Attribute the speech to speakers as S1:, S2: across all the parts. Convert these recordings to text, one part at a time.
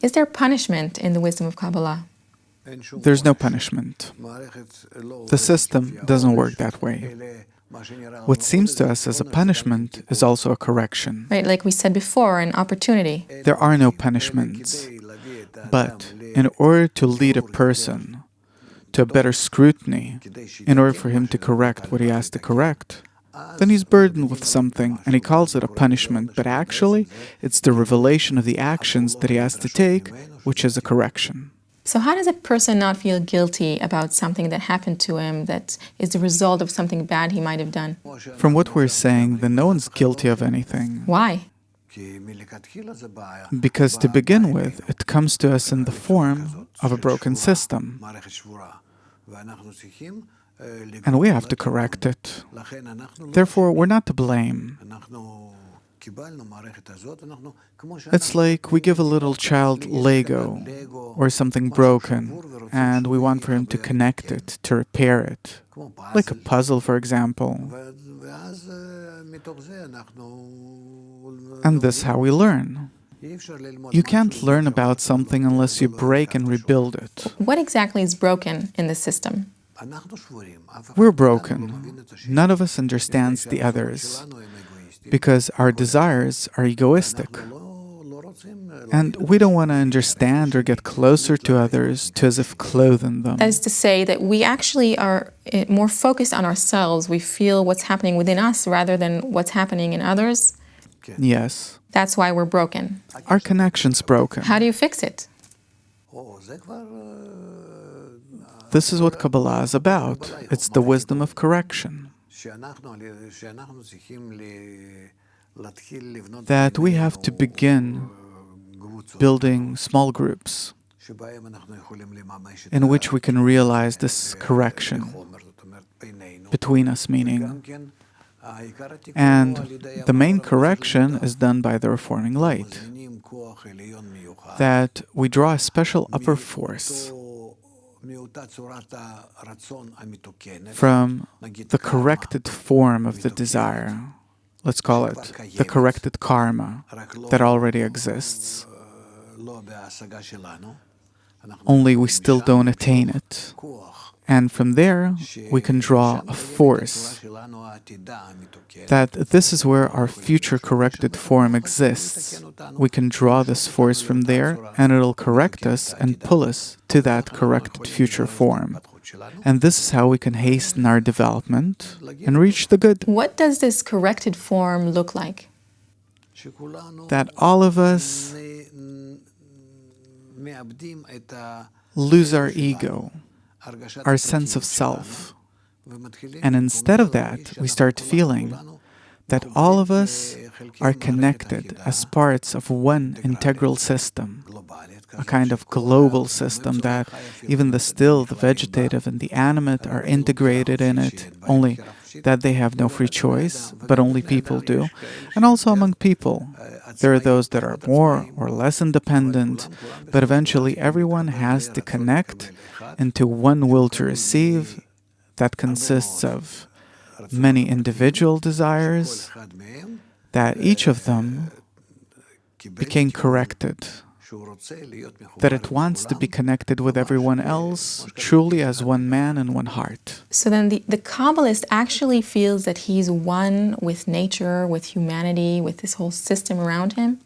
S1: Is there punishment in the wisdom of Kabbalah?
S2: There's no punishment. The system doesn't work that way. What seems to us as a punishment is also a correction.
S1: Right, like we said before, an opportunity.
S2: There are no punishments. But in order to lead a person to a better scrutiny, in order for him to correct what he has to correct, then he's burdened with something and he calls it a punishment, but actually it's the revelation of the actions that he has to take, which is a correction.
S1: So how does a person not feel guilty about something that happened to him that is the result of something bad he might have done?
S2: From what we're saying, then no one's guilty of anything.
S1: Why?
S2: Because to begin with, it comes to us in the form of a broken system. And we have to correct it. Therefore, we're not to blame. It's like we give a little child Lego or something broken, and we want for him to connect it, to repair it. Like a puzzle, for example. And this is how we learn. You can't learn about something unless you break and rebuild it.
S1: What exactly is broken in the system?
S2: We're broken. None of us understands the others, because our desires are egoistic. And we don't want to understand or get closer to others to as if clothing them.
S1: That is to say that we actually are more focused on ourselves. We feel what's happening within us rather than what's happening in others.
S2: Yes.
S1: That's why we're broken.
S2: Our connection's broken.
S1: How do you fix it?
S2: This is what Kabbalah is about. It's the wisdom of correction. That we have to begin building small groups in which we can realize this correction between us, meaning. And the main correction is done by the reforming light. That we draw a special upper force from the corrected form of the desire. Let's call it the corrected karma that already exists. Only we still don't attain it. And from there, we can draw a force that this is where our future corrected form exists. We can draw this force from there, and it'll correct us and pull us to that corrected future form. And this is how we can hasten our development and reach the good.
S1: What does this corrected form look like?
S2: That all of us lose our ego, our sense of self. And instead of that, we start feeling that all of us are connected as parts of one integral system, a kind of global system that even the still, the vegetative, and the animate are integrated in it, only that they have no free choice, but only people do. And also among people, there are those that are more or less independent, but eventually everyone has to connect into one will to receive that consists of many individual desires, that each of them became corrected, that it wants to be connected with everyone else, truly as one man and one heart.
S1: So then the Kabbalist actually feels that he's one with nature, with humanity, with this whole system around him?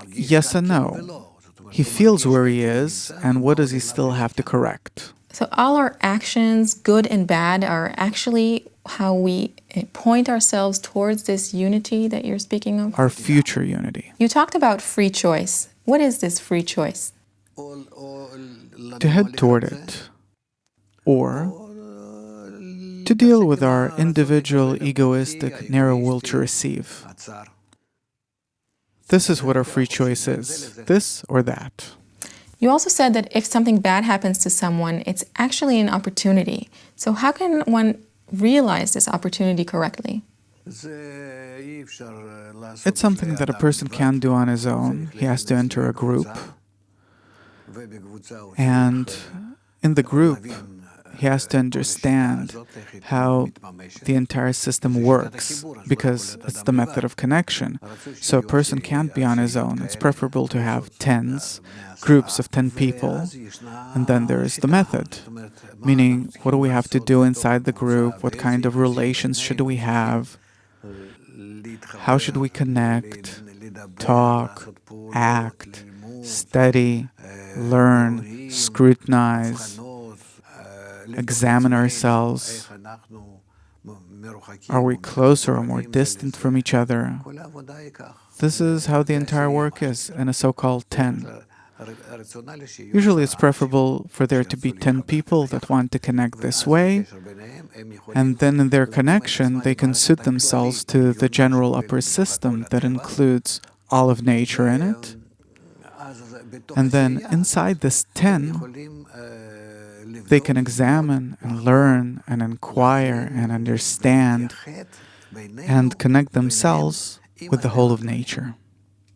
S2: Yes and no. He feels where he is, and what does he still have to correct?
S1: So all our actions, good and bad, are actually how we point ourselves towards this unity that you're speaking of?
S2: Our future unity.
S1: You talked about free choice. What is this free choice?
S2: To head toward it, or to deal with our individual, egoistic, narrow will to receive. This is what our free choice is, this or that.
S1: You also said that if something bad happens to someone, it's actually an opportunity. So how can one realize this opportunity correctly?
S2: It's something that a person can't do on his own. He has to enter a group. And in the group, he has to understand how the entire system works, because it's the method of connection. So a person can't be on his own. It's preferable to have tens, groups of 10 people, and then there is the method, meaning what do we have to do inside the group, what kind of relations should we have, how should we connect, talk, act, study, learn, scrutinize, examine ourselves. Are we closer or more distant from each other? This is how the entire work is in a so-called 10. Usually it's preferable for there to be 10 people that want to connect this way, and then in their connection they can suit themselves to the general upper system that includes all of nature in it. And then inside this 10, they can examine and learn and inquire and understand and connect themselves with the whole of nature.